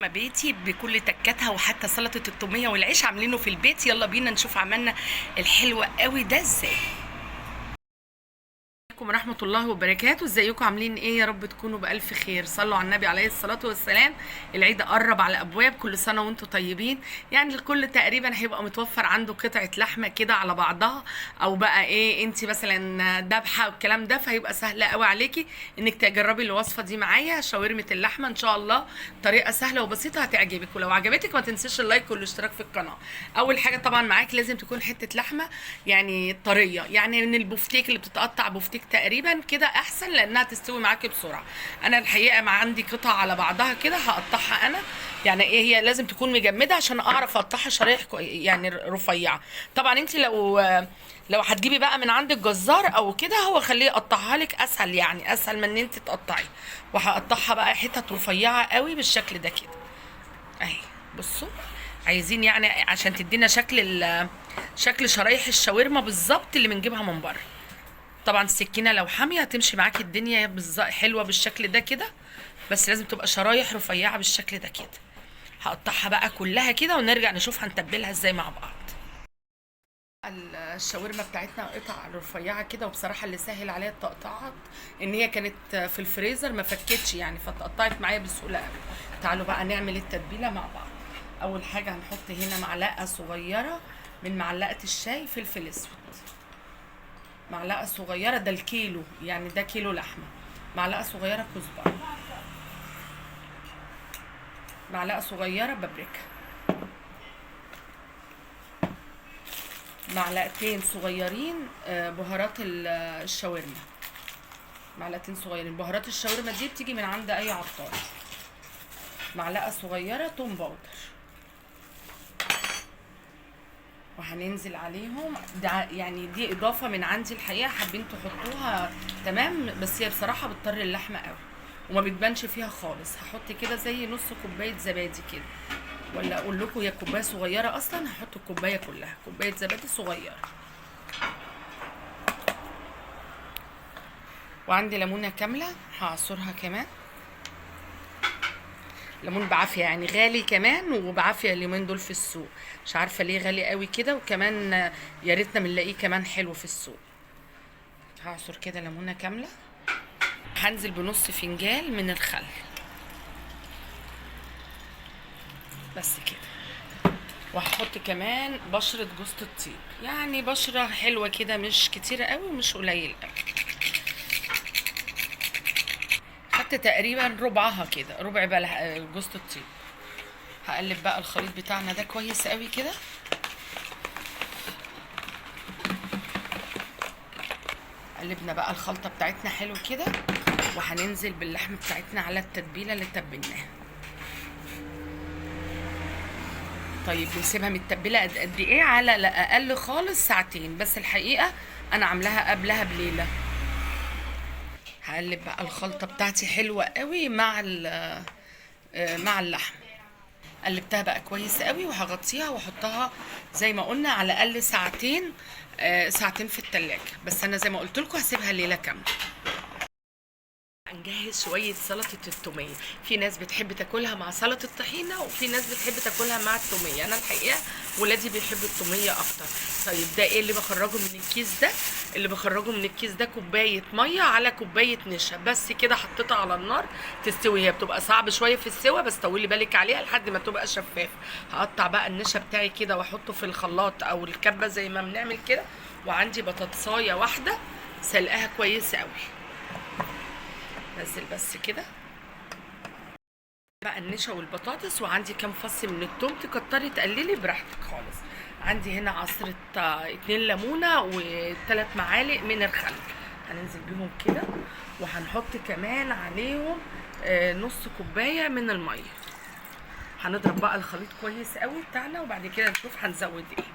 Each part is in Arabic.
بيتي بكل تكاتها، وحتى سلطة التومية والعيش عاملينه في البيت. يلا بينا نشوف عملنا الحلوة قوي ده ازاي. عليكم ورحمة الله وبركاته. ازيكم عاملين ايه؟ يا رب تكونوا بألف خير. صلوا على النبي عليه الصلاة والسلام. العيد قرب على الابواب، كل سنة وانتم طيبين. يعني الكل تقريبا هيبقى متوفر عنده قطعة لحمة كده على بعضها، او بقى ايه انت مثلا ذبحة والكلام ده، فهيبقى سهلة قوي عليكي انك تجربي الوصفة دي معايا. شاورمة اللحمة ان شاء الله طريقة سهلة وبسيطة هتعجبك، ولو عجبتك ما تنسيش اللايك والاشتراك في القناة. اول حاجة طبعا معاك لازم تكون حتة لحمة يعني طرية، يعني من البفتيك اللي بتتقطع بفتيك تقريبا كده احسن، لانها تستوي معاكي بسرعه. انا الحقيقه ما عندي قطع على بعضها كده هقطعها انا. يعني ايه، هي لازم تكون مجمده عشان اعرف اقطعها شرايح يعني رفيعه. طبعا انت لو هتجيبي بقى من عند الجزار او كده، هو خليه يقطعها لك اسهل، يعني اسهل من ان انت تقطعي. وهقطعها بقى حتت رفيعه قوي بالشكل ده كده اهي. بصوا، عايزين يعني عشان تدينا شكل شرايح الشاورما بالظبط اللي بنجيبها من بره. طبعا السكينه لو حاميه هتمشي معاكي الدنيا حلوه بالشكل ده كده، بس لازم تبقى شرايح رفيعه بالشكل ده كده. هقطعها بقى كلها كده ونرجع نشوف هنتبلها ازاي مع بعض. الشاورما بتاعتنا قطع رفيعه كده، وبصراحه اللي سهل عليها التقطيعات ان هي كانت في الفريزر ما فكتش يعني، فتقطعت معايا بسهوله قوي. تعالوا بقى نعمل التتبيله مع بعض. اول حاجه هنحط هنا معلقه صغيره من معلقه الشاي فلفل اسود، معلقه صغيره، ده الكيلو يعني، ده كيلو لحمه. معلقه صغيره كزبره، معلقه صغيره بابريكا، معلقتين صغيرين بهارات الشاورما. معلقتين صغيرين بهارات الشاورما دي بتيجي من عند اي عطار. معلقه صغيره توم باودر، وهننزل عليهم ده يعني دي اضافه من عندي الحقيقه، حابين تحطوها تمام، بس هي بصراحه بتطر اللحمه قوي وما بتبانش فيها خالص. هحط كده زي نص كوبايه زبادي كده، ولا اقول لكم هي كوبايه صغيره اصلا، هحط الكوبايه كلها، كوبايه زبادي صغيره. وعندي ليمونه كامله هعصرها كمان. ليمون بعافيه يعني، غالي كمان وبعافيه اليومين دول في السوق، مش عارفه ليه غالي قوي كده، وكمان يا ريتنا بنلاقيه كمان حلو في السوق. هعصر كده ليمونه كامله. هنزل بنص فنجان من الخل بس كده. وهحط كمان بشرة جوز الطيب، يعني بشرة حلوة كده، مش كتيرة قوي ومش قليل قوي. خدت تقريبا ربعها كده، ربع جوز الطيب. هقلب بقى الخليط بتاعنا ده كويس قوي كده. قلبنا بقى الخلطة بتاعتنا حلو كده، وهننزل باللحمة بتاعتنا على التتبيلة اللي تبلناها. طيب بنسيبها متبله قد ايه؟ على الاقل خالص ساعتين، بس الحقيقه انا عاملاها قبلها بليله. هقلب بقى الخلطه بتاعتي حلوه قوي مع اللحم. قلبتها بقى كويس قوي، وهغطيها واحطها زي ما قلنا على الاقل ساعتين، ساعتين في التلاجة. بس انا زي ما قلت لكم هسيبها ليله كامله. هنجهز شوية سلطة التومية. في ناس بتحب تاكلها مع سلطة الطحينة، وفي ناس بتحب تاكلها مع التومية. أنا الحقيقة ولادي بيحبوا التومية أكتر. طيب ده إيه اللي بخرجه من الكيس ده؟ اللي بخرجه من الكيس ده كوباية مية على كوباية نشا، بس كده حطيتها على النار تستوي. هي بتبقى صعب شوية في السوا، بس طولي بالك عليها لحد ما تبقى شفافة. هقطع بقى النشا بتاعي كده واحطه في الخلاط أو الكبة زي ما بنعمل كده. وعندي بطاطساية واحدة سلقاها كويس قوي، نزل بس كده بقى النشا والبطاطس. وعندي كام فص من التوم، تكتري تقللي براحتك خالص. عندي هنا عصرة 2 ليمونة و3 معالق من الخل، هننزل بيهم كده. وهنحط كمان عليهم نص كوباية من المية. هنضرب بقى الخليط كويس قوي بتاعنا، وبعد كده نشوف هنزود ايه.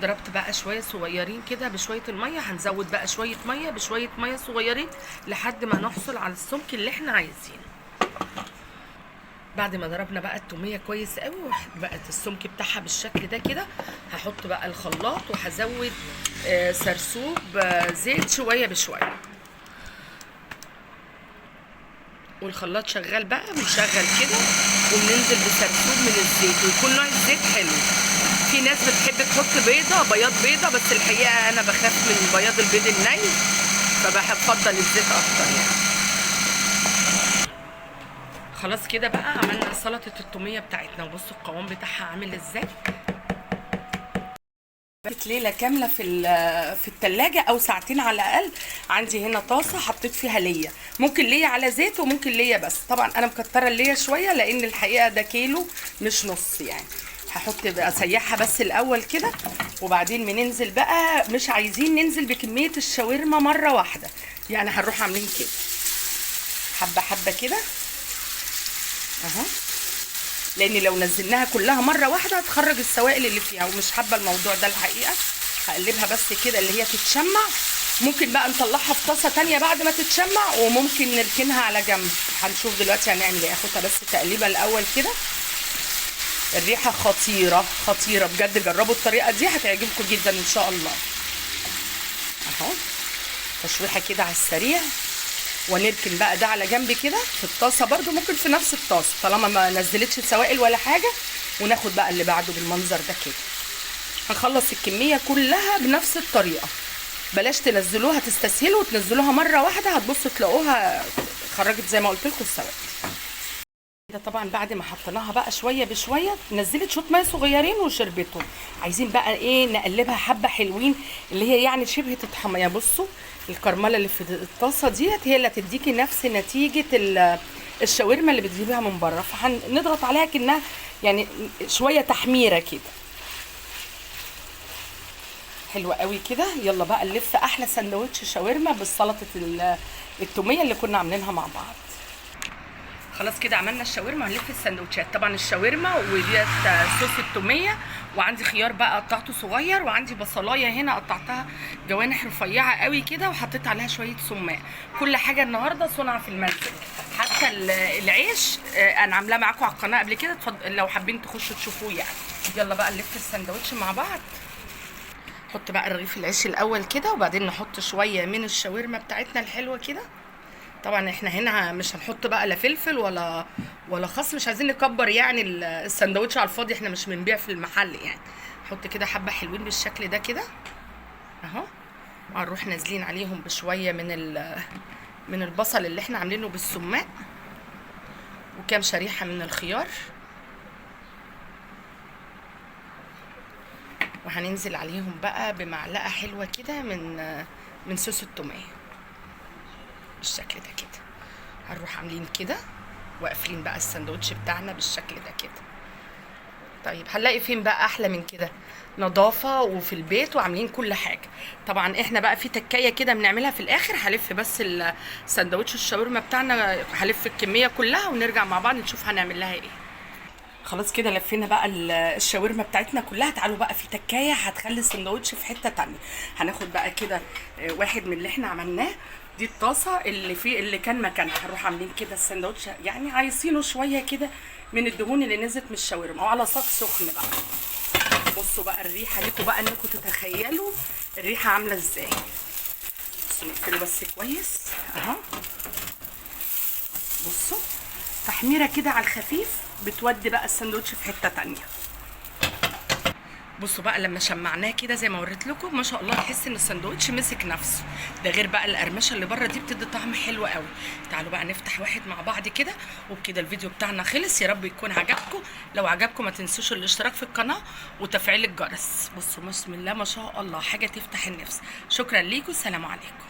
ضربت بقى شويه صغيرين كده بشويه الميه، هنزود بقى شويه ميه بشويه ميه صغيرين لحد ما نحصل على السمك اللي احنا عايزينه. بعد ما ضربنا بقى التوميه كويس قوي وبقت السمك بتاعها بالشكل ده كده، هحط بقى الخلاط وهزود سرسوب زيت شويه بشويه. والخلاط شغال بقى، بنشغل كده وبننزل بسرسوب من الزيت، ويكون نوع الزيت حلو. في ناس بتحب تحط بيضه، بياض بيضه، بس الحقيقه انا بخاف من بياض البيض الني، فبفضل الزيت اكتر يعني. خلاص كده بقى عملنا سلطه التوميه بتاعتنا، وبصوا القوام بتاعها عامل ازاي. بقت ليله كامله في التلاجة او ساعتين على الاقل. عندي هنا طاسه حطيت فيها ليا، ممكن ليا على زيت وممكن ليا بس. طبعا انا مكتره الليا شويه لان الحقيقه ده كيلو مش نص يعني. هحط بقى اسيحها بس الاول كده، وبعدين بننزل بقى. مش عايزين ننزل بكميه الشاورما مره واحده يعني، هنروح عاملين كده حبه حبه كده اهو، لان لو نزلناها كلها مره واحده هتخرج السوائل اللي فيها، ومش حابه الموضوع ده الحقيقه. هقلبها بس كده اللي هي تتشمع. ممكن بقى نطلعها في طاسه تانية بعد ما تتشمع، وممكن نركنها على جنب. هنشوف دلوقتي هنعمل ايه. اخدها بس تقليبه الاول كده. الريحه خطيره خطيره بجد، جربوا الطريقه دي هتعجبكم جدا ان شاء الله. اهو تشويحه كده على السريع، ونركن بقى ده على جنب كده في الطاسه برده، ممكن في نفس الطاسه طالما ما نزلتش سوائل ولا حاجه. وناخد بقى اللي بعده بالمنظر ده كده. هنخلص الكميه كلها بنفس الطريقه، بلاش تنزلوها تستسهلوا وتنزلوها مره واحده، هتبصوا تلاقوها خرجت زي ما قلت لكم السوائل كده. طبعا بعد ما حطيناها بقى شويه بشويه نزلت شويه ميه صغيرين وشربتهم. عايزين بقى ايه نقلبها حبه حلوين اللي هي يعني شبه تتحمر. يعني بصوا الكرمله اللي في الطاسه ديت هي اللي هتديكي نفس نتيجه الشاورما اللي بتجيبيها من بره، فهنضغط عليها كأنها يعني شويه تحميره كده. حلوه قوي كده. يلا بقى نلف احلى سندوتش شاورما بالسلطه التوميه اللي كنا عاملينها مع بعض. خلاص كده عملنا الشاورما، هنلف السندوتشات. طبعا الشاورما وديت صوص التوميه، وعندي خيار بقى قطعته صغير، وعندي بصلايه هنا قطعتها جوانح رفيعه قوي كده، وحطيت عليها شويه سماق. كل حاجه النهارده صنع في المنزل، حتى العيش انا عاملاه معاكم على القناه قبل كده، لو حابين تخشوا تشوفوه يعني. يلا بقى نلف السندوتش مع بعض. نحط بقى رغيف العيش الاول كده، وبعدين نحط شويه من الشاورما بتاعتنا الحلوه كده. طبعا احنا هنا مش هنحط بقى لا فلفل ولا خس، مش عايزين نكبر يعني السندوتش على الفاضي، احنا مش بنبيع في المحل يعني. نحط كده حبه حلوين بالشكل ده كده اهو، وهنروح نازلين عليهم بشويه من البصل اللي احنا عاملينه بالسماق، وكام شريحه من الخيار، وهننزل عليهم بقى بمعلقه حلوه كده من صوص التوميه بالشكل ده كده. هنروح عاملين كده وقافلين بقى الساندوتش بتاعنا بالشكل ده كده. طيب هنلاقي فين بقى احلى من كده؟ نظافه وفي البيت وعاملين كل حاجه. طبعا احنا بقى في تكايه كده بنعملها في الاخر. هلف بس الساندوتش الشاورما بتاعنا، هلف الكميه كلها ونرجع مع بعض نشوف هنعمل لها ايه. خلاص كده لفينا بقى الشاورما بتاعتنا كلها. تعالوا بقى في تكايه هتخلي الساندوتش في حته تانية. هناخد بقى كده واحد من اللي احنا عملناه، دي الطاسه اللي كان مكانها. هنروح عاملين كده الساندوتش يعني عايزينه شويه كده من الدهون اللي نزلت من الشاورما، وعلى صاج سخن بقى. بصوا بقى الريحه ليكوا بقى انكم تتخيلوا الريحه عامله ازاي. بصوا نقفله بس كويس اهو. بصوا تحميره كده على الخفيف بتودي بقى الساندوتش في حته تانية. بصوا بقى لما شمعناه كده زي ما وريت لكم، ما شاء الله تحس ان الساندوتش مسك نفسه. ده غير بقى القرمشه اللي بره دي بتدي طعم حلو قوي. تعالوا بقى نفتح واحد مع بعض كده. وبكده الفيديو بتاعنا خلص. يا رب يكون عجبكم. لو عجبكم ما تنسوش الاشتراك في القناه وتفعيل الجرس. بصوا بسم الله ما شاء الله حاجه تفتح النفس. شكرا ليكم، سلام عليكم.